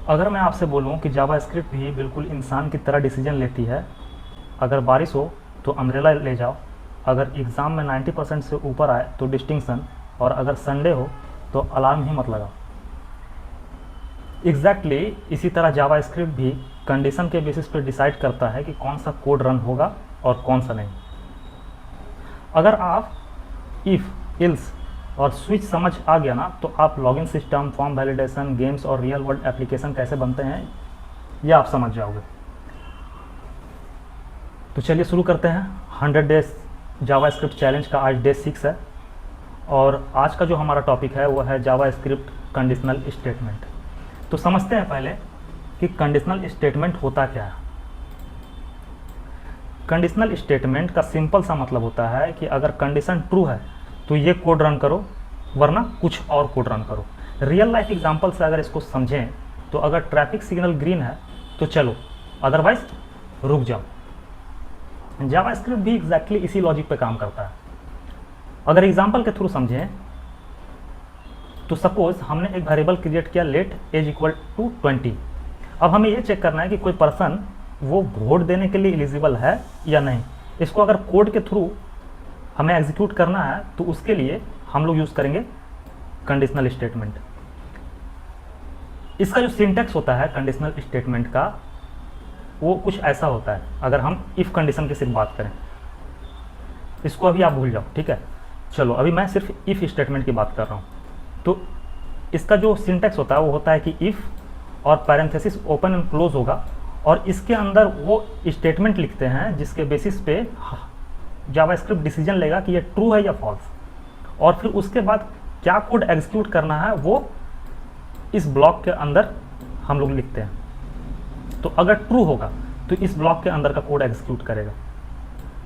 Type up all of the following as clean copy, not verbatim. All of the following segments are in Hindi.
अगर मैं आपसे बोलूँ कि जावास्क्रिप्ट भी बिल्कुल इंसान की तरह डिसीजन लेती है, अगर बारिश हो तो अम्ब्रेला ले जाओ, अगर एग्ज़ाम में 90% से ऊपर आए तो डिस्टिंक्शन, और अगर संडे हो तो अलार्म ही मत लगाओ। एग्जैक्टली इसी तरह जावास्क्रिप्ट भी कंडीशन के बेसिस पर डिसाइड करता है कि कौन सा कोड रन होगा और कौन सा नहीं। अगर आप इफ़, इल्स और स्विच समझ आ गया ना, तो आप login system, form validation, games और रियल वर्ल्ड एप्लीकेशन कैसे बनते हैं ये आप समझ जाओगे। तो चलिए शुरू करते हैं। 100 डेज जावास्क्रिप्ट चैलेंज का आज डे 6 है, और आज का जो हमारा टॉपिक है वो है जावास्क्रिप्ट कंडीशनल स्टेटमेंट। तो समझते हैं पहले कि कंडीशनल स्टेटमेंट होता क्या है। कंडीशनल स्टेटमेंट का सिंपल सा मतलब होता है कि अगर कंडीशन ट्रू है तो ये कोड रन करो, वरना कुछ और कोड रन करो। रियल लाइफ एग्जांपल से अगर इसको समझें तो अगर ट्रैफिक सिग्नल ग्रीन है तो चलो, अदरवाइज रुक जाओ। जावास्क्रिप्ट भी एग्जैक्टली इसी लॉजिक पे काम करता है। अगर एग्जांपल के थ्रू समझें तो सपोज हमने एक वेरिएबल क्रिएट किया लेट एज इक्वल टू 20। अब हमें ये चेक करना है कि कोई पर्सन वो वोट देने के लिए एलिजिबल है या नहीं। इसको अगर कोड के थ्रू हमें एग्जीक्यूट करना है तो उसके लिए हम लोग यूज़ करेंगे कंडीशनल स्टेटमेंट। इसका जो सिंटैक्स होता है कंडीशनल स्टेटमेंट का वो कुछ ऐसा होता है। अगर हम इफ़ कंडीशन की सिर्फ बात करें, इसको अभी आप भूल जाओ, ठीक है। चलो अभी मैं सिर्फ इफ़ स्टेटमेंट की बात कर रहा हूँ। तो इसका जो सिंटैक्स होता है वो होता है कि इफ़ और पैरेंथेसिस ओपन एंड क्लोज होगा, और इसके अंदर वो स्टेटमेंट लिखते हैं जिसके बेसिस पे जावास्क्रिप्ट डिसीजन लेगा कि ये ट्रू है या फॉल्स, और फिर उसके बाद क्या कोड एग्जीक्यूट करना है वो इस ब्लॉक के अंदर हम लोग लिखते हैं। तो अगर ट्रू होगा तो इस ब्लॉक के अंदर का कोड एग्जीक्यूट करेगा,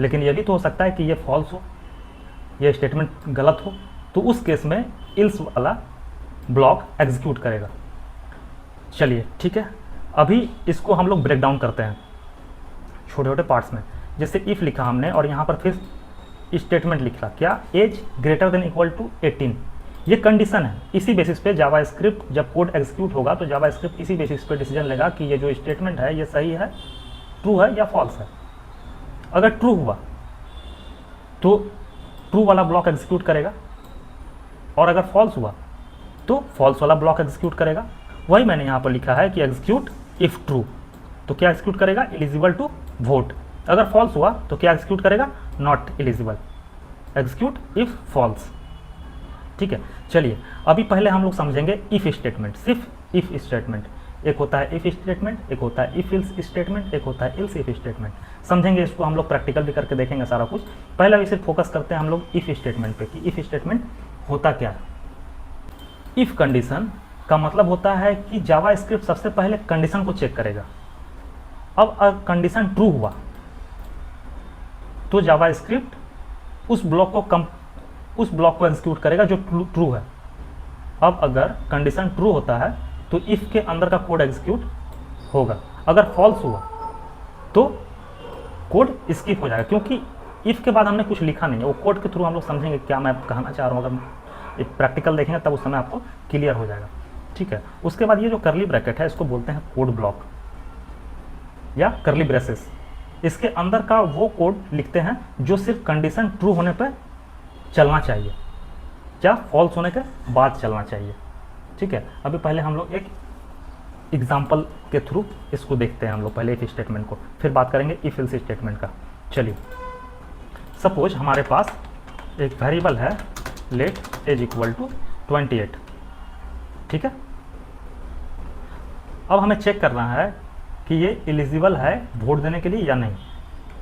लेकिन ये भी तो हो सकता है कि ये फॉल्स हो, ये स्टेटमेंट गलत हो, तो उस केस में इल्स वाला ब्लॉक एग्जीक्यूट करेगा। चलिए ठीक है, अभी इसको हम लोग ब्रेक डाउन करते हैं छोटे छोटे पार्ट्स में। जैसे इफ़ लिखा हमने और यहाँ पर फिर स्टेटमेंट लिखा, क्या age greater than equal to 18, ये कंडीशन है। इसी बेसिस पे जावास्क्रिप्ट जब कोड एग्जीक्यूट होगा तो जावास्क्रिप्ट इसी बेसिस पे डिसीजन लेगा कि ये जो स्टेटमेंट है ये सही है, ट्रू है या फॉल्स है। अगर ट्रू हुआ तो ट्रू वाला ब्लॉक एग्जीक्यूट करेगा, और अगर फॉल्स हुआ तो फॉल्स वाला ब्लॉक एग्जीक्यूट करेगा। वही मैंने यहाँ पर लिखा है कि एग्जीक्यूट इफ़ ट्रू, तो क्या एग्जीक्यूट करेगा, एलिजिबल टू वोट। अगर फॉल्स हुआ तो क्या एग्जीक्यूट करेगा, not eligible, execute if false. ठीक है, चलिए अभी पहले हम लोग समझेंगे इफ स्टेटमेंट, सिर्फ इफ स्टेटमेंट। एक होता है इफ स्टेटमेंट, एक होता है इफ इल्स स्टेटमेंट, एक होता है इल्स इफ स्टेटमेंट। समझेंगे इसको, हम लोग प्रैक्टिकल भी करके देखेंगे सारा कुछ। पहले अभी सिर्फ फोकस करते हैं हम लोग इफ स्टेटमेंट पे कि इफ स्टेटमेंट होता क्या है। इफ कंडीशन का मतलब होता है कि जावास्क्रिप्ट सबसे पहले कंडीशन को चेक करेगा। अब कंडीशन ट्रू हुआ तो जावास्क्रिप्ट उस ब्लॉक को एग्जीक्यूट करेगा जो ट्रू है। अब अगर कंडीशन ट्रू होता है तो इफ के अंदर का कोड एग्जीक्यूट होगा। अगर फॉल्स हुआ तो कोड स्किप हो जाएगा, क्योंकि इफ के बाद हमने कुछ लिखा नहीं है। वो कोड के थ्रू हम लोग समझेंगे क्या मैं कहना चाह रहा हूँ। अगर प्रैक्टिकल देखेंगे तब उस समय आपको क्लियर हो जाएगा, ठीक है। उसके बाद ये जो करली ब्रैकेट है इसको बोलते हैं कोड ब्लॉक या करली ब्रेसेस। इसके अंदर का वो कोड लिखते हैं जो सिर्फ कंडीशन ट्रू होने पर चलना चाहिए या फॉल्स होने के बाद चलना चाहिए, ठीक है। अभी पहले हम लोग एक एग्जाम्पल के थ्रू इसको देखते हैं। हम लोग पहले इफ स्टेटमेंट को, फिर बात करेंगे इफ एल्स स्टेटमेंट का। चलिए सपोज हमारे पास एक वेरिएबल है लेट एज इक्वल टू 28, ठीक है। अब हमें चेक करना है कि ये एलिजिबल है वोट देने के लिए या नहीं।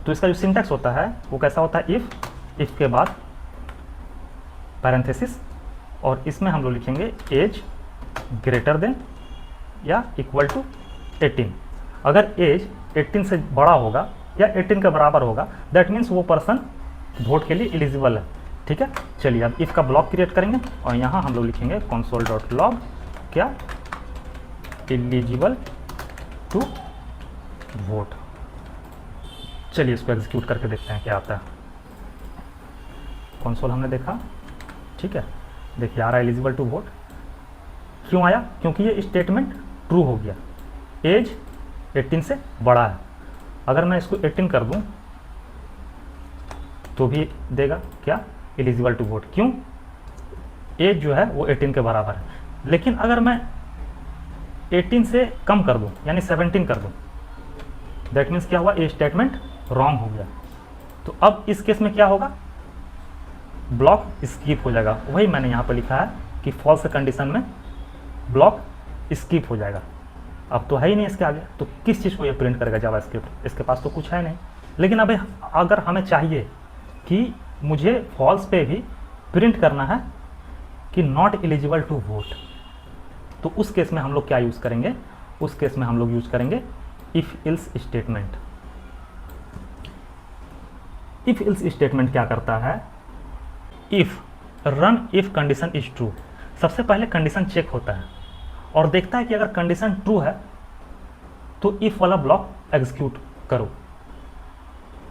तो इसका जो सिंटैक्स होता है वो कैसा होता है, इफ के बाद पैरेंथेसिस, और इसमें हम लोग लिखेंगे एज ग्रेटर देन या इक्वल टू 18। अगर एज 18 से बड़ा होगा या 18 के बराबर होगा दैट मीन्स वो पर्सन वोट के लिए एलिजिबल है, ठीक है। चलिए अब इफ का ब्लॉक क्रिएट करेंगे और यहाँ हम लोग लिखेंगे console.log क्या एलिजिबल टू वोट। चलिए इसको एग्जीक्यूट करके देखते हैं क्या आता है। कंसोल हमने देखा, ठीक है। देखिए आ रहा है एलिजिबल टू वोट। क्यों आया, क्योंकि ये स्टेटमेंट ट्रू हो गया। एज 18 से बड़ा है। अगर मैं इसको 18 कर दूं तो भी देगा क्या, एलिजिबल टू वोट। क्यों, एज जो है वो 18 के बराबर है। लेकिन अगर मैं 18 से कम कर दूं यानी 17 कर दूं, दैट मीन्स क्या हुआ, ये स्टेटमेंट रॉन्ग हो गया। तो अब इस केस में क्या होगा, ब्लॉक स्किप हो जाएगा। वही मैंने यहाँ पर लिखा है कि फॉल्स कंडीशन में ब्लॉक स्किप हो जाएगा। अब तो है ही नहीं इसके आगे, तो किस चीज़ को ये प्रिंट करेगा जावास्क्रिप्ट, इसके पास तो कुछ है नहीं। लेकिन अब अगर हमें चाहिए कि मुझे फॉल्स पे भी प्रिंट करना है कि नॉट एलिजिबल टू वोट, तो उस केस में हम लोग क्या यूज़ करेंगे, उस केस में हम लोग यूज़ करेंगे if else statement. If else statement क्या करता है, if run if condition is true, सबसे पहले कंडीशन चेक होता है और देखता है कि अगर कंडीशन ट्रू है तो इफ वाला ब्लॉक एग्जीक्यूट करो,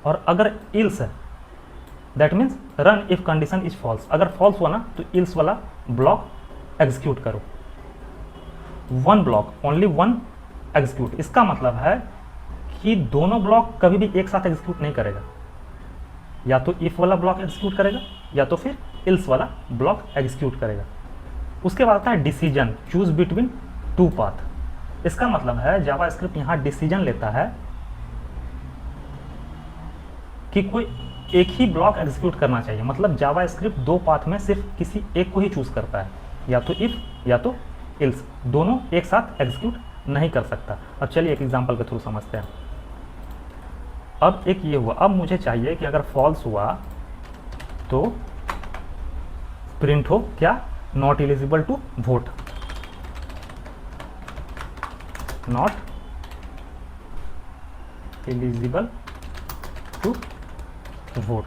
और अगर इल्स है that means run if condition is false, अगर फॉल्स हुआ ना तो इल्स वाला ब्लॉक एग्जीक्यूट करो। One block, only one execute, इसका मतलब है कि दोनों ब्लॉक कभी भी एक साथ एग्जीक्यूट नहीं करेगा, या तो इफ वाला ब्लॉक एग्जीक्यूट करेगा या तो फिर इल्स वाला ब्लॉक एग्जीक्यूट करेगा। उसके बाद आता है decision, choose between two path. इसका मतलब है जावास्क्रिप्ट यहाँ डिसीजन लेता है कि कोई एक ही ब्लॉक एग्जीक्यूट करना चाहिए। मतलब जावास्क्रिप्ट दो पाथ में सिर्फ किसी एक को ही चूज करता है, या तो इफ या तो इल्स, दोनों एक साथ एग्जीक्यूट नहीं कर सकता। अब चलिए एक एग्जांपल के थ्रू समझते हैं। अब एक ये हुआ, अब मुझे चाहिए कि अगर फॉल्स हुआ तो प्रिंट हो क्या, not eligible to vote, not eligible to vote.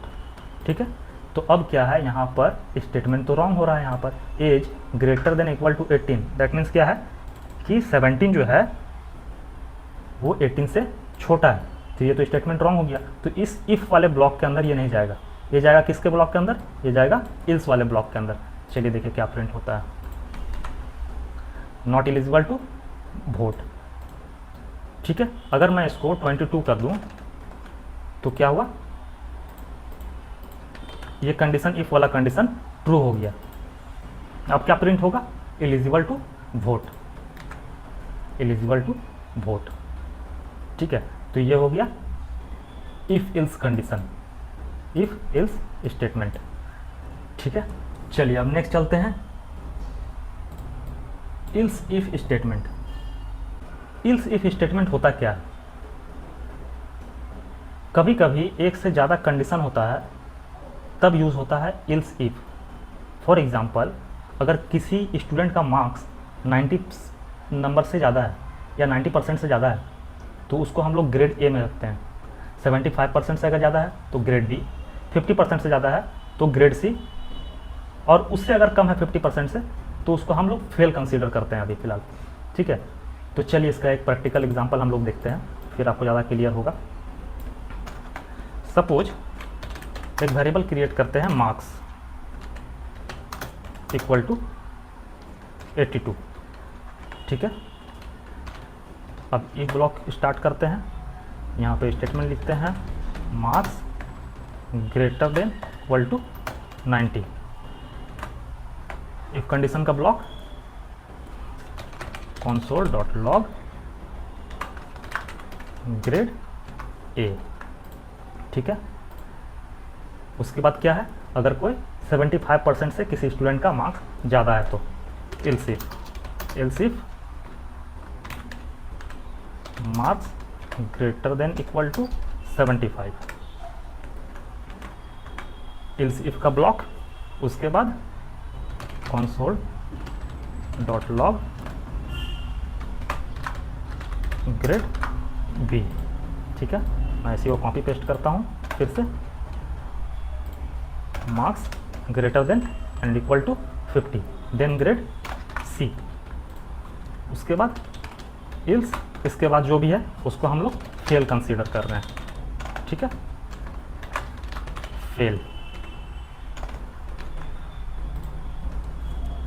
ठीक है, तो अब क्या है, यहाँ पर स्टेटमेंट तो रॉन्ग हो रहा है। यहाँ पर age greater than equal to 18, that means क्या है कि 17 जो है वो 18 से छोटा है, तो ये तो स्टेटमेंट रॉन्ग हो गया। तो इस इफ वाले ब्लॉक के अंदर ये नहीं जाएगा, ये जाएगा किसके ब्लॉक के अंदर, ये जाएगा इल्स वाले ब्लॉक के अंदर। चलिए देखिए क्या प्रिंट होता है, नॉट एलिजिबल टू वोट। ठीक है, अगर मैं इसको 22 कर दूं तो क्या हुआ, ये कंडीशन इफ वाला कंडीशन ट्रू हो गया। अब क्या प्रिंट होगा, eligible to vote, eligible to vote. ठीक है, तो ये हो गया if else condition, if else statement. ठीक है, चलिए अब नेक्स्ट चलते हैं, else if statement. Else if statement होता क्या है, कभी कभी एक से ज़्यादा कंडीशन होता है तब यूज़ होता है इल्स इफ। फॉर एग्जांपल, अगर किसी स्टूडेंट का मार्क्स 90 नंबर से ज़्यादा है या 90% से ज़्यादा है तो उसको हम लोग ग्रेड ए में रखते हैं। 75% से अगर ज़्यादा है तो ग्रेड बी, 50% से ज़्यादा है तो ग्रेड सी, और उससे अगर कम है 50% से तो उसको हम लोग फेल कंसीडर करते हैं अभी फ़िलहाल। ठीक है, तो चलिए इसका एक प्रैक्टिकल एग्जांपल हम लोग देखते हैं, फिर आपको ज़्यादा क्लियर होगा। सपोज एक वेरिएबल क्रिएट करते हैं मार्क्स इक्वल टू 82। ठीक है, अब एक ब्लॉक स्टार्ट करते हैं, यहाँ पे स्टेटमेंट लिखते हैं marks greater than equal to 90। If condition का ब्लॉक console.log ग्रेड ए। ठीक है, उसके बाद क्या है, अगर कोई 75% से किसी स्टूडेंट का मार्क्स ज़्यादा है तो else if marks greater than equal to 75, else if का ब्लॉक, उसके बाद console.log ग्रेड बी। ठीक है, मैं इसी को कॉपी पेस्ट करता हूँ फिर से, marks greater than and equal to 50 then grade C. उसके बाद इल्स, इसके बाद जो भी है उसको हम लोग फेल कंसीडर कर रहे हैं। ठीक है, फेल।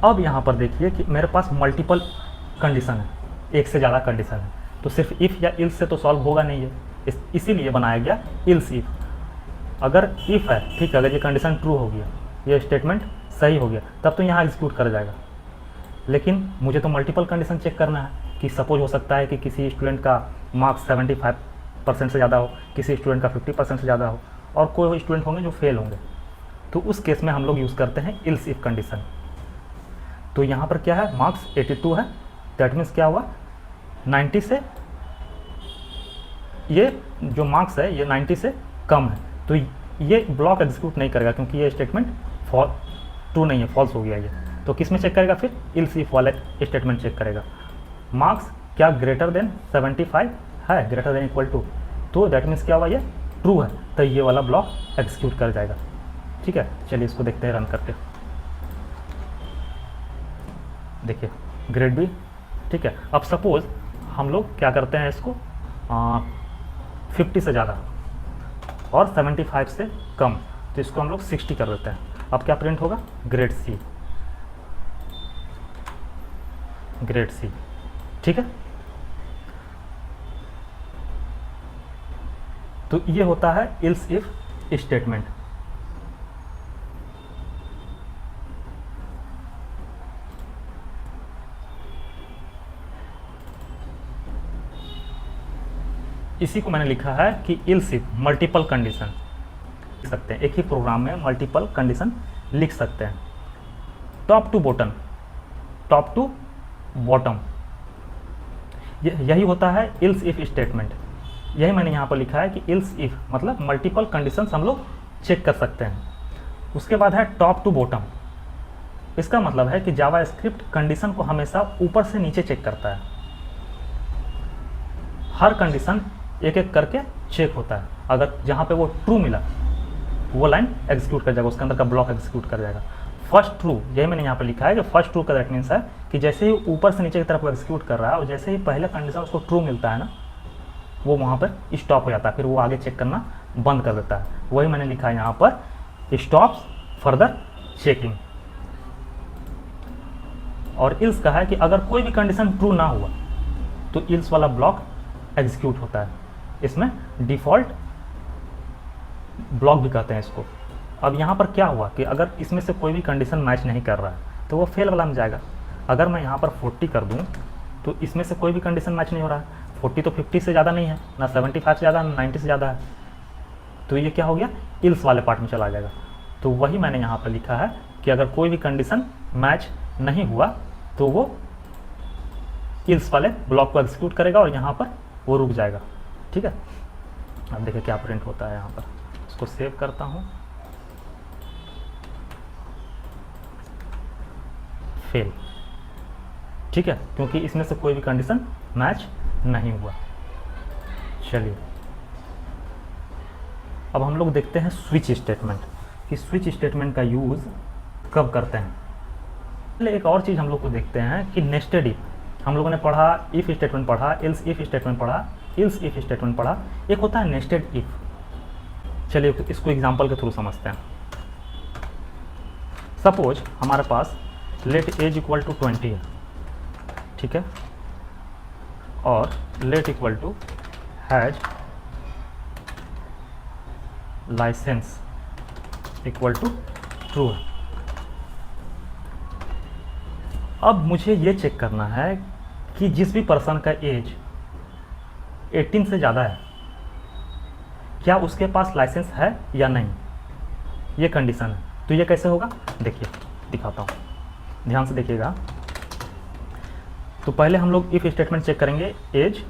अब यहाँ पर देखिए कि मेरे पास मल्टीपल कंडीशन है, एक से ज़्यादा कंडीशन है, तो सिर्फ इफ़ या इल्स से तो सॉल्व होगा नहीं है, इसीलिए बनाया गया इल्स इफ। अगर इफ़ है, ठीक है, अगर ये कंडीशन ट्रू हो गया, ये स्टेटमेंट सही हो गया, तब तो यहाँ एग्जीक्यूट कर जाएगा। लेकिन मुझे तो मल्टीपल कंडीशन चेक करना है कि सपोज हो सकता है कि किसी स्टूडेंट का मार्क्स 75% से ज़्यादा हो, किसी स्टूडेंट का 50% से ज़्यादा हो, और कोई स्टूडेंट होंगे जो फेल होंगे। तो उस केस में हम लोग यूज़ करते हैं इल्स इफ कंडीशन। तो यहाँ पर क्या है, मार्क्स 82 है, दैट मीन्स क्या हुआ, 90 से, ये जो मार्क्स है ये 90 से कम है, तो ये ब्लॉक एग्जीक्यूट नहीं करेगा क्योंकि ये स्टेटमेंट ट्रू नहीं है, फॉल्स हो गया ये। तो किस में चेक करेगा, फिर इल्स इफ वाले स्टेटमेंट चेक करेगा। मार्क्स क्या ग्रेटर देन 75 है, ग्रेटर देन इक्वल टू, तो दैट मीन्स क्या हुआ, ये ट्रू है, तो ये वाला ब्लॉक एग्जीक्यूट कर जाएगा। ठीक है, चलिए इसको देखते हैं रन करके। देखिए ग्रेड बी, ठीक है। अब सपोज हम लोग क्या करते हैं, इसको 50 से ज़्यादा और 75 से कम, तो इसको हम लोग 60 कर देते हैं। अब क्या प्रिंट होगा, ग्रेड सी, ग्रेड सी, ठीक है। तो ये होता है इल्स इफ स्टेटमेंट। इसी को मैंने लिखा है कि इल्स इफ मल्टीपल कंडीशन लिख सकते हैं, एक ही प्रोग्राम में मल्टीपल कंडीशन लिख सकते हैं। Top to bottom, top to bottom, यही होता है इल्स इफ स्टेटमेंट। यही मैंने यहाँ पर लिखा है कि इल्स इफ मतलब मल्टीपल कंडीशंस हम लोग चेक कर सकते हैं। उसके बाद है टॉप टू बॉटम, इसका मतलब है कि जावा स्क्रिप्ट कंडीशन को हमेशा ऊपर से नीचे चेक करता है, हर कंडीशन एक एक करके चेक होता है। अगर जहाँ पे वो ट्रू मिला वो लाइन एग्जीक्यूट कर जाएगा, उसके अंदर का ब्लॉक एग्जीक्यूट कर जाएगा। फर्स्ट ट्रू, यही मैंने यहाँ पे लिखा है कि फर्स्ट ट्रू का दैट मीन्स है कि जैसे ही ऊपर से नीचे की तरफ वो एग्जीक्यूट कर रहा है और जैसे ही पहला कंडीशन उसको ट्रू मिलता है ना, वो वहाँ पर स्टॉप हो जाता है, फिर वो आगे चेक करना बंद कर देता है। वही मैंने लिखा है यहाँ पर स्टॉप्स फर्दर चेकिंग। और इल्स का है कि अगर कोई भी कंडीशन ट्रू ना हुआ तो इल्स वाला ब्लॉक एग्जीक्यूट होता है। इसमें डिफ़ॉल्ट ब्लॉक भी कहते हैं इसको। अब यहाँ पर क्या हुआ कि अगर इसमें से कोई भी कंडीशन मैच नहीं कर रहा है तो वो फेल वाला में जाएगा। अगर मैं यहाँ पर 40 कर दूँ तो इसमें से कोई भी कंडीशन मैच नहीं हो रहा है। 40 तो 50 से ज़्यादा नहीं है, ना 75 से ज़्यादा, ना 90 से ज़्यादा है, तो ये क्या हो गया, इल्स वाले पार्ट में चला जाएगा। तो वही मैंने यहाँ पर लिखा है कि अगर कोई भी कंडीशन मैच नहीं हुआ तो वो इल्स वाले ब्लॉक को एग्जीक्यूट करेगा और यहाँ पर वो रुक जाएगा। ठीक है, अब देखिए क्या प्रिंट होता है यहाँ पर। इसको सेव करता हूँ, फेल, ठीक है, क्योंकि इसमें से कोई भी कंडीशन मैच नहीं हुआ। चलिए अब हम लोग देखते हैं स्विच स्टेटमेंट, कि स्विच स्टेटमेंट का यूज़ कब करते हैं। पहले एक और चीज़ हम लोग को देखते हैं कि नेस्टेड इफ। हम लोगों ने पढ़ा इफ़ स्टेटमेंट पढ़ा, एल्स इफ स्टेटमेंट पढ़ा, इल्स इफ स्टेटमेंट पढ़ा, एक होता है नेस्टेड इफ। चलिए इसको एग्जांपल के थ्रू समझते हैं। सपोज हमारे पास लेट एज इक्वल टू 20 है, ठीक है, और let equal to has license equal to true है। अब मुझे ये चेक करना है कि जिस भी पर्सन का एज 18 से ज़्यादा है क्या उसके पास लाइसेंस है या नहीं, ये कंडीशन है। तो ये कैसे होगा, देखिए दिखाता हूँ, ध्यान से देखिएगा। तो पहले हम लोग इफ़ स्टेटमेंट चेक करेंगे, age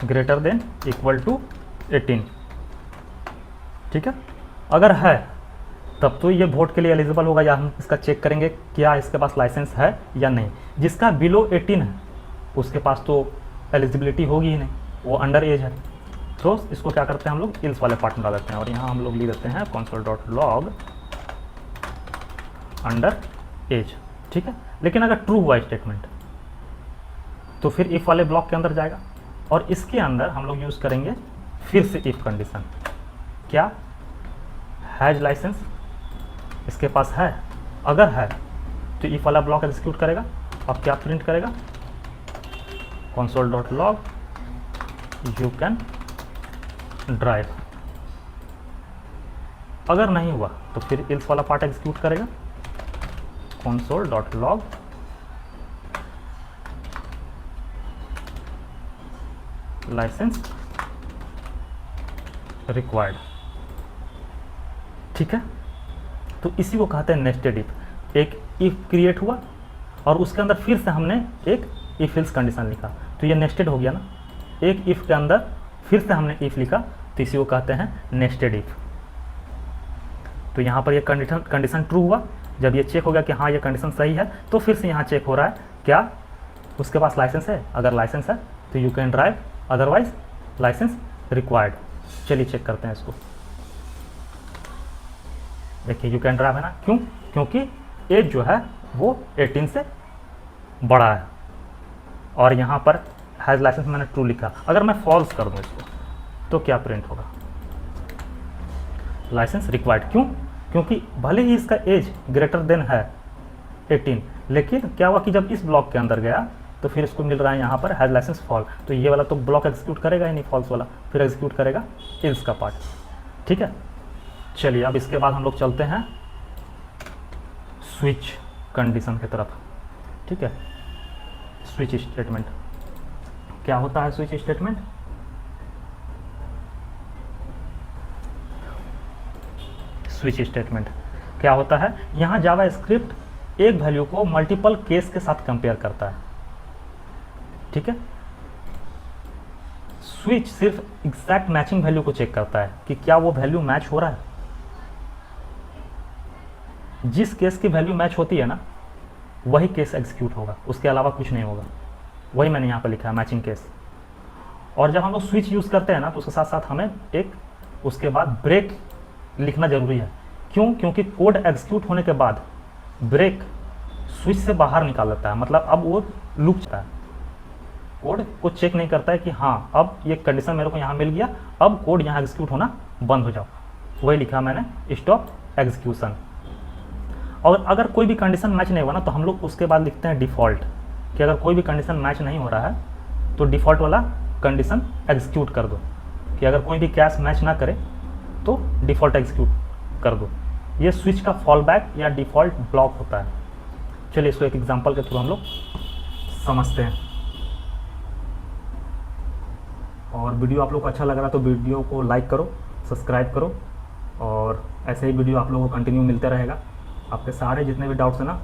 greater than equal to 18, ठीक है। अगर है तब तो ये वोट के लिए एलिजिबल होगा, या हम इसका चेक करेंगे क्या इसके पास लाइसेंस है या नहीं। जिसका बिलो 18 है उसके पास तो एलिजिबिलिटी होगी ही नहीं, वो अंडर एज है। तो इसको क्या करते हैं हम लोग, इल्स वाले पार्ट में डाल देते हैं, और यहाँ हम लोग लिख देते हैं console.log अंडर एज, ठीक है। लेकिन अगर ट्रू हुआ स्टेटमेंट तो फिर इफ़ वाले ब्लॉक के अंदर जाएगा, और इसके अंदर हम लोग यूज़ करेंगे फिर से इफ़ कंडीशन। क्या, हैज लाइसेंस, इसके पास है, अगर है तो इफ़ वाला ब्लॉक एग्जीक्यूट करेगा। अब क्या प्रिंट करेगा, console.log यू कैन ड्राइव। अगर नहीं हुआ तो फिर इल्स वाला पार्ट एग्जीक्यूट करेगा, console.log लाइसेंस रिक्वायर्ड। ठीक है, तो इसी को कहते हैं नेस्टेड इफ। एक इफ क्रिएट हुआ और उसके अंदर फिर से हमने एक इफ एल्स कंडीशन लिखा, तो ये नेस्टेड हो गया ना। एक इफ के अंदर फिर से हमने इफ लिखा, तो इसी को कहते हैं नेस्टेड इफ। तो यहाँ पर ये कंडीशन ट्रू हुआ, जब ये चेक हो गया कि हाँ ये कंडीशन सही है, तो फिर से यहाँ चेक हो रहा है क्या उसके पास लाइसेंस है। अगर लाइसेंस है तो you can drive, otherwise license required. चलिए चेक करते हैं इसको। देखिए यू कैन ड्राइव है ना, क्यों? क्योंकि एज जो है वो 18 से बड़ा है, और यहाँ पर हैज़ लाइसेंस मैंने ट्रू लिखा। अगर मैं फॉल्स कर दूँ इसको तो क्या प्रिंट होगा? License required. क्यों? क्योंकि भले ही इसका एज ग्रेटर देन है 18, लेकिन क्या हुआ कि जब इस ब्लॉक के अंदर गया तो फिर इसको मिल रहा है यहाँ पर हैज़ लाइसेंस फॉल, तो ये वाला तो ब्लॉक एग्जीक्यूट करेगा ही नहीं, फॉल्स वाला, फिर एग्जीक्यूट करेगा इल्स का पार्ट। ठीक है, चलिए अब इसके बाद हम लोग चलते हैं स्विच कंडीशन की तरफ। ठीक है, स्विच स्टेटमेंट क्या होता है? स्विच स्टेटमेंट स्विच स्टेटमेंट क्या होता है? यहाँ जावा स्क्रिप्ट एक वैल्यू को मल्टीपल केस के साथ कंपेयर करता है। ठीक है, स्विच सिर्फ एग्जैक्ट मैचिंग वैल्यू को चेक करता है कि क्या वो वैल्यू मैच हो रहा है। जिस केस की वैल्यू मैच होती है ना, वही केस एग्जीक्यूट होगा, उसके अलावा कुछ नहीं होगा। वही मैंने यहाँ पर लिखा है, मैचिंग केस। और जब हम लोग स्विच यूज़ करते हैं ना, तो उसके साथ साथ हमें एक उसके बाद ब्रेक लिखना जरूरी है। क्यों? क्योंकि कोड एग्जीक्यूट होने के बाद ब्रेक स्विच से बाहर निकाल देता है, मतलब अब वो लूप चलता है, कोड को चेक नहीं करता है कि हाँ अब ये कंडीशन मेरे को यहाँ मिल गया, अब कोड यहाँ एग्जीक्यूट होना बंद हो जाओ। वही लिखा मैंने, स्टॉप एग्जीक्यूशन। और अगर कोई भी कंडीशन मैच नहीं हुआ ना, तो हम लोग उसके बाद लिखते हैं डिफ़ॉल्ट, कि अगर कोई भी कंडीशन मैच नहीं हो रहा है तो डिफ़ॉल्ट वाला कंडीशन एग्जीक्यूट कर दो, कि अगर कोई भी कैश मैच ना करे तो डिफ़ॉल्ट एग्जीक्यूट कर दो। ये स्विच का फॉल बैक या डिफ़ॉल्ट ब्लॉक होता है। चलिए इसको एक एग्जांपल के थ्रू हम लोग समझते हैं। और वीडियो आप लोग को अच्छा लग रहा है तो वीडियो को लाइक करो, सब्सक्राइब करो, और ऐसे ही वीडियो आप लोगों को कंटिन्यू मिलते रहेगा। आपके सारे जितने भी डाउट्स हैं ना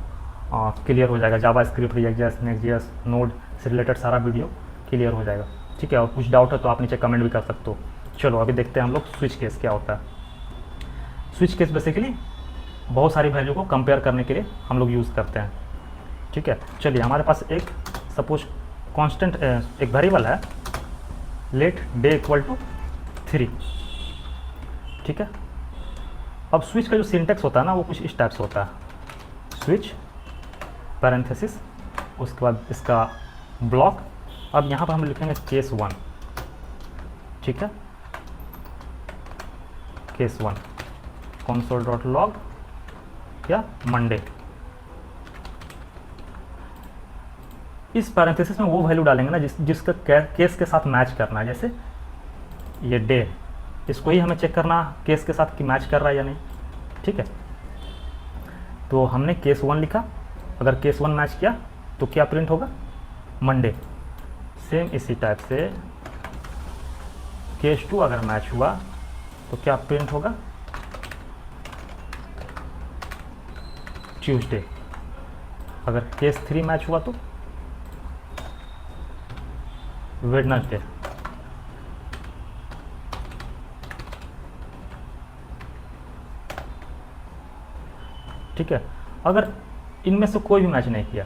क्लियर हो जाएगा। जावा स्क्रिप्ट, रिएक्ट.जेएस, नेक्स्ट.जेएस, नोड से रिलेटेड सारा वीडियो क्लियर हो जाएगा। ठीक है, और कुछ डाउट है तो आप नीचे कमेंट भी कर सकते हो। चलो अभी देखते हैं हम लोग स्विच केस क्या होता है। स्विच केस बेसिकली बहुत सारी वैल्यू को कंपेयर करने के लिए हम लोग यूज़ करते हैं। ठीक है, चलिए हमारे पास एक सपोज कांस्टेंट एक वेरिएबल है, लेट डे इक्वल टू 3। ठीक है, अब स्विच का जो सिंटेक्स होता है ना, वो कुछ इस टाइप से होता है। स्विच पैरेंथेसिस, उसके बाद इसका ब्लॉक। अब यहाँ पर हम लिखेंगे केस 1। ठीक है, केस 1 console.log या मंडे। इस पैरेंथेसिस में वो वैल्यू डालेंगे ना जिसका केस के साथ मैच करना है। जैसे ये डे, इसको ही हमें चेक करना केस के साथ कि मैच कर रहा है या नहीं। ठीक है, तो हमने केस 1 लिखा, अगर केस 1 मैच किया तो क्या प्रिंट होगा? मंडे। सेम इसी टाइप से केस 2 अगर मैच हुआ तो क्या प्रिंट होगा? ट्यूसडे। अगर केस 3 मैच हुआ तो वेडनेसडे। ठीक है, अगर इनमें से कोई भी मैच नहीं किया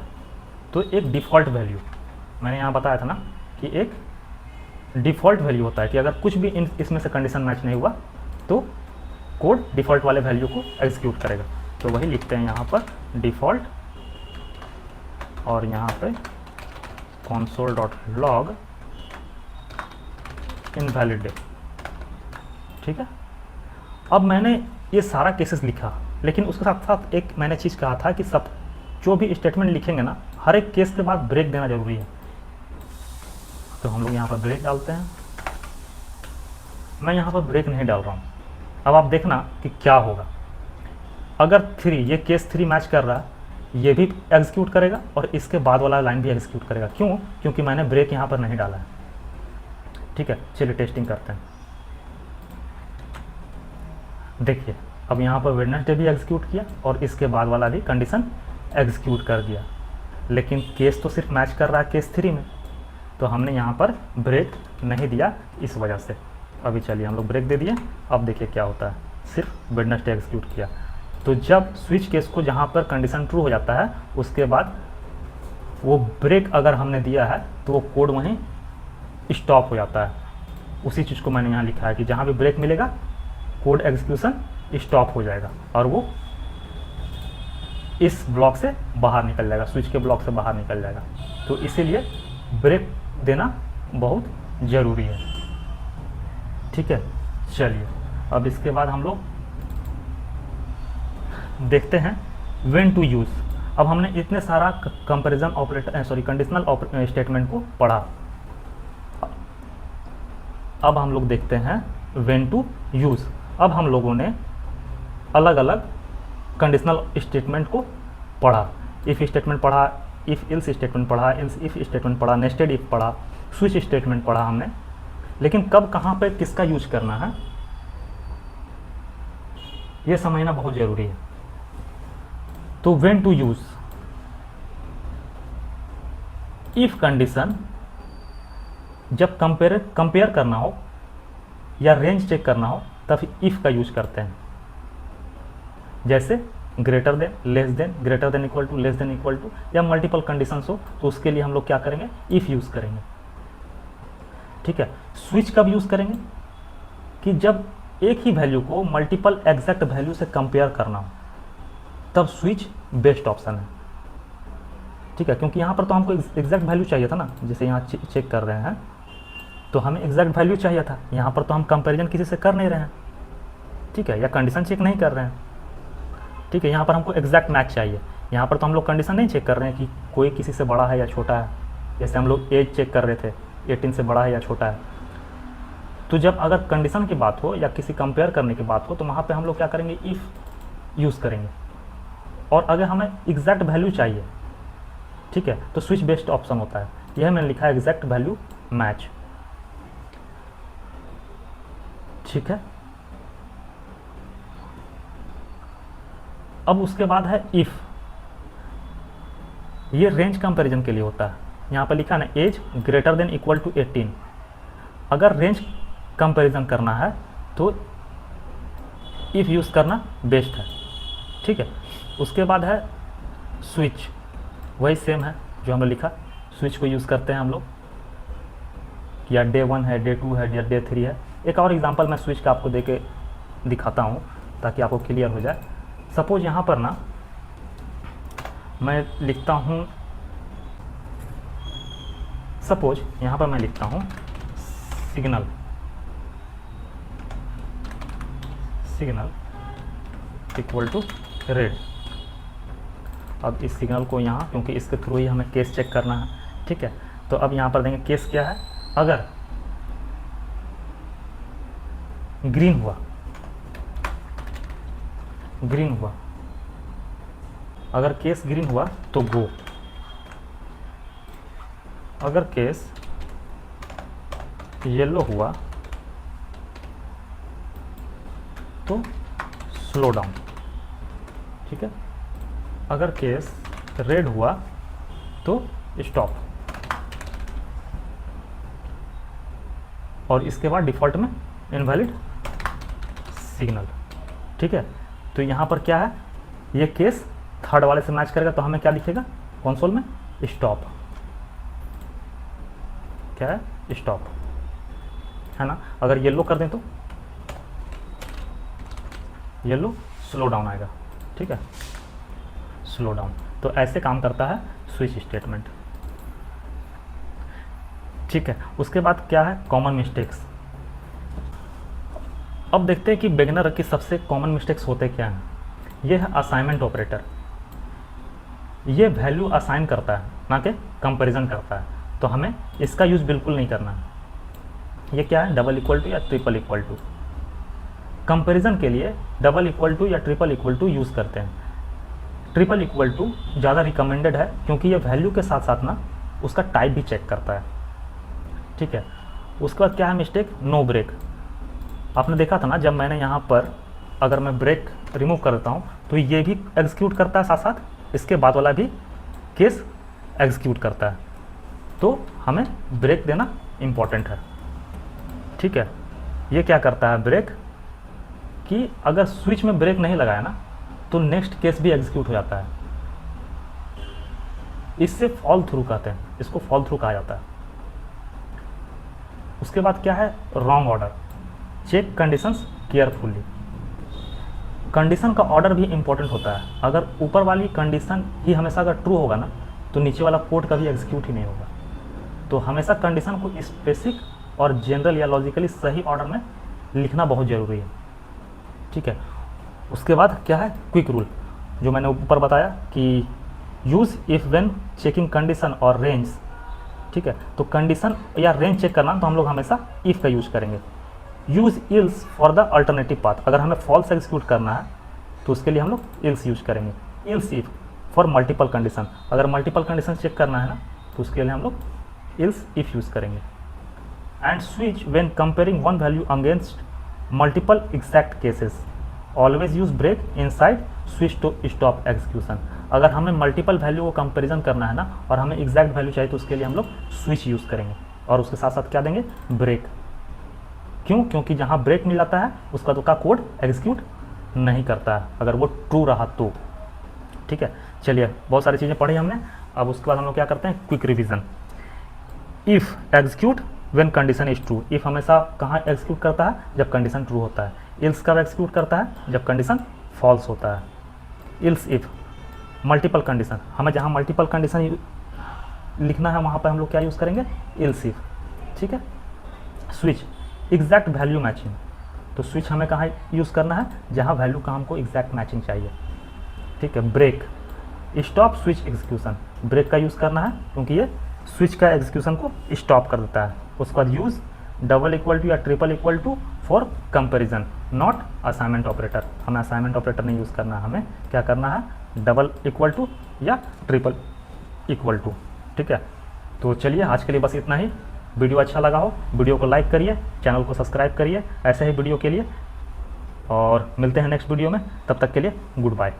तो एक डिफ़ॉल्ट वैल्यू, मैंने यहाँ बताया था ना कि एक डिफ़ॉल्ट वैल्यू होता है कि अगर कुछ भी इसमें से कंडीशन मैच नहीं हुआ तो कोड डिफ़ॉल्ट वाले वैल्यू को एग्जीक्यूट करेगा। तो वही लिखते हैं यहाँ पर डिफ़ॉल्ट, और यहाँ पे console.log इनवैलिड डे। ठीक है, अब मैंने ये सारा केसेस लिखा, लेकिन उसके साथ साथ एक मैंने चीज़ कहा था कि सब जो भी स्टेटमेंट लिखेंगे ना, हर एक केस के बाद ब्रेक देना जरूरी है। तो हम लोग यहाँ पर ब्रेक डालते हैं। मैं यहाँ पर ब्रेक नहीं डाल रहा हूँ। अब आप देखना कि क्या होगा। अगर 3 ये केस 3 मैच कर रहा है, ये भी एग्जीक्यूट करेगा और इसके बाद वाला लाइन भी एग्जीक्यूट करेगा। क्यों? क्योंकि मैंने ब्रेक यहाँ पर नहीं डाला है। ठीक है, चलिए टेस्टिंग करते हैं। देखिए अब यहाँ पर वेडनेसडे भी एग्जीक्यूट किया और इसके बाद वाला भी कंडीशन एग्जीक्यूट कर दिया, लेकिन केस तो सिर्फ मैच कर रहा है केस 3 में, तो हमने यहाँ पर ब्रेक नहीं दिया इस वजह से। अभी चलिए हम लोग ब्रेक दे दिए। अब देखिए क्या होता है, सिर्फ वेडनेसडे एग्जीक्यूट किया। तो जब स्विच केस को जहाँ पर कंडीशन ट्रू हो जाता है, उसके बाद वो ब्रेक अगर हमने दिया है तो वो कोड वहीं स्टॉप हो जाता है। उसी चीज़ को मैंने यहाँ लिखा है कि जहाँ भी ब्रेक मिलेगा कोड एग्जीक्यूशन स्टॉप हो जाएगा और वो इस ब्लॉक से बाहर निकल जाएगा, स्विच के ब्लॉक से बाहर निकल जाएगा। तो इसीलिए ब्रेक देना बहुत ज़रूरी है। ठीक है, चलिए अब इसके बाद हम लोग देखते हैं व्हेन टू यूज़। अब हमने इतने सारा कंपैरिजन ऑपरेटर कंडीशनल स्टेटमेंट को पढ़ा। अब हम लोग देखते हैं व्हेन टू यूज़। अब हम लोगों ने अलग अलग कंडीशनल स्टेटमेंट को पढ़ा। इफ़ स्टेटमेंट पढ़ा, इफ़ एल्स स्टेटमेंट पढ़ा, एल्स इफ़ स्टेटमेंट पढ़ा, नेस्टेड इफ पढ़ा, स्विच स्टेटमेंट पढ़ा हमने। लेकिन कब कहाँ पे किसका यूज करना है ये समझना बहुत ज़रूरी है। तो when to use, if condition जब कंपेयर करना हो या रेंज चेक करना हो तब इफ का यूज करते हैं। जैसे greater than, less than, greater than equal to, less than equal to, या मल्टीपल कंडीशंस हो तो उसके लिए हम लोग क्या करेंगे, इफ यूज करेंगे। ठीक है, स्विच कब यूज करेंगे कि जब एक ही वैल्यू को मल्टीपल एग्जैक्ट वैल्यू से कंपेयर करना हो, तब स्विच बेस्ट ऑप्शन है। ठीक है, क्योंकि यहाँ पर तो हमको एग्जैक्ट वैल्यू चाहिए था ना, जैसे यहाँ चेक कर रहे हैं तो हमें एग्जैक्ट वैल्यू चाहिए था। यहाँ पर तो हम कंपैरिजन किसी से कर नहीं रहे हैं, ठीक है, या कंडीशन चेक नहीं कर रहे हैं। ठीक है, यहाँ पर हमको एग्जैक्ट मैच चाहिए। यहाँ पर तो हम लोग कंडीशन नहीं चेक कर रहे हैं कि कोई किसी से बड़ा है या छोटा है। जैसे हम लोग एज चेक कर रहे थे, 18 से बड़ा है या छोटा है। तो जब अगर कंडीशन की बात हो या किसी कंपेयर करने की बात हो तो वहाँ पे हम लोग क्या करेंगे, इफ़ यूज़ करेंगे। और अगर हमें एग्जैक्ट वैल्यू चाहिए, ठीक है, तो स्विच बेस्ट ऑप्शन होता है। यह मैंने लिखा है एग्जैक्ट वैल्यू मैच। ठीक है, अब उसके बाद है इफ़। ये रेंज कंपैरिजन के लिए होता है। यहाँ पर लिखा ना age greater than equal to 18। अगर रेंज कंपैरिजन करना है तो इफ़ यूज़ करना बेस्ट है। ठीक है, उसके बाद है स्विच, वही सेम है जो हमने लिखा। स्विच को यूज़ करते हैं हम लोग, या डे 1 है, डे 2 है, या डे 3 है। एक और एग्जांपल मैं स्विच का आपको दे के दिखाता हूँ ताकि आपको क्लियर हो जाए। सपोज यहाँ पर ना मैं लिखता हूँ, सपोज यहाँ पर मैं लिखता हूँ सिग्नल इक्वल टू रेड। अब इस सिग्नल को यहाँ, क्योंकि इसके थ्रू ही हमें केस चेक करना है, ठीक है, तो अब यहाँ पर देंगे केस क्या है। अगर ग्रीन हुआ, अगर केस ग्रीन हुआ तो गो, अगर केस येलो हुआ तो स्लो डाउन। ठीक है, अगर केस रेड हुआ तो स्टॉप, और इसके बाद डिफ़ॉल्ट में इनवैलिड सिग्नल। ठीक है, तो यहाँ पर क्या है, ये केस थर्ड वाले से मैच करेगा तो हमें क्या दिखेगा कंसोल में, स्टॉप। क्या है, स्टॉप, है ना। अगर येलो कर दें तो येलो स्लो डाउन आएगा। ठीक है, स्लो डाउन। तो ऐसे काम करता है स्विच स्टेटमेंट। ठीक है, उसके बाद क्या है, कॉमन मिस्टेक्स। अब देखते हैं कि बिगिनर की सबसे कॉमन मिस्टेक्स होते क्या हैं। ये है असाइनमेंट ऑपरेटर। ये वैल्यू असाइन करता है, ना कि कंपैरिजन करता है, तो हमें इसका यूज़ बिल्कुल नहीं करना है। ये क्या है, डबल इक्वल टू या ट्रिपल इक्वल टू। कंपैरिजन के लिए डबल इक्वल टू या ट्रिपल इक्वल टू यूज़ करते हैं। ट्रिपल इक्वल टू ज़्यादा रिकमेंडेड है क्योंकि ये वैल्यू के साथ साथ ना उसका टाइप भी चेक करता है, ठीक है। उसके बाद क्या है मिस्टेक, नो ब्रेक। आपने देखा था ना जब मैंने यहाँ पर अगर मैं ब्रेक रिमूव करता हूँ तो ये भी एग्जीक्यूट करता है, साथ साथ इसके बाद वाला भी केस एग्जीक्यूट करता है। तो हमें ब्रेक देना इम्पॉर्टेंट है, ठीक है। ये क्या करता है ब्रेक, कि अगर स्विच में ब्रेक नहीं लगाया ना तो नेक्स्ट केस भी एग्जीक्यूट हो जाता है। इससे फॉल थ्रू कहते हैं, इसको फॉल थ्रू कहा जाता है। उसके बाद क्या है, wrong order. Check conditions carefully. Condition का ऑर्डर भी इंपॉर्टेंट होता है। अगर ऊपर वाली कंडीशन ही हमेशा अगर ट्रू होगा ना तो नीचे वाला कोड कभी एग्जीक्यूट ही नहीं होगा। तो हमेशा कंडीशन को स्पेसिफिक और जनरल या लॉजिकली सही ऑर्डर में लिखना बहुत ज़रूरी है, ठीक है। उसके बाद क्या है, क्विक रूल, जो मैंने ऊपर बताया कि use if when checking condition और रेंज, ठीक है। तो कंडीशन या रेंज चेक करना तो हम लोग हमेशा इफ़ का यूज़ करेंगे। Use ills for the alternative path, अगर हमें फॉल्स एग्जीक्यूट करना है तो उसके लिए हम लोग इल्स यूज़ करेंगे। Else if for multiple condition, अगर मल्टीपल कंडीशन चेक करना है ना तो उसके लिए हम लोग इल्स इफ यूज़ करेंगे। And switch when comparing one value against multiple exact cases, always use break inside switch to stop execution. अगर हमें मल्टीपल वैल्यू को कंपेरिजन करना है ना और हमें एग्जैक्ट वैल्यू चाहिए तो उसके लिए हम लोग स्विच यूज़ करेंगे और उसके साथ साथ क्या देंगे, ब्रेक। क्यों, क्योंकि जहाँ ब्रेक मिल जाता है उसका तो का कोड एग्जीक्यूट नहीं करता है अगर वो ट्रू रहा तो, ठीक है। चलिए, बहुत सारी चीज़ें पढ़ी हमने। अब उसके बाद हम लोग क्या करते हैं, quick revision. If execute when condition is true. If हमेशा कहाँ एग्जीक्यूट करता है, जब कंडीशन ट्रू होता है। इल्स कब एग्जीक्यूट करता है, जब कंडीशन फॉल्स होता है। इल्स इफ मल्टीपल कंडीशन, हमें जहाँ मल्टीपल कंडीशन लिखना है वहाँ पर हम लोग क्या यूज़ करेंगे, इल्स इफ, ठीक है। स्विच एग्जैक्ट वैल्यू मैचिंग, तो स्विच हमें कहाँ यूज़ करना है, जहाँ वैल्यू का हमको एग्जैक्ट मैचिंग चाहिए, ठीक है। Break stop switch execution, break का यूज़ करना है क्योंकि ये स्विच का एग्जीक्यूशन को स्टॉप कर देता है। उसके बाद यूज़ डबल इक्वल टू या triple equal to for comparison, not assignment operator. हमें असाइनमेंट ऑपरेटर नहीं यूज़ करना है, हमें क्या करना है, डबल इक्वल टू या ट्रिपल इक्वल टू, ठीक है। तो चलिए, आज के लिए बस इतना ही। वीडियो अच्छा लगा हो वीडियो को लाइक करिए, चैनल को सब्सक्राइब करिए ऐसे ही वीडियो के लिए, और मिलते हैं नेक्स्ट वीडियो में। तब तक के लिए गुड बाय।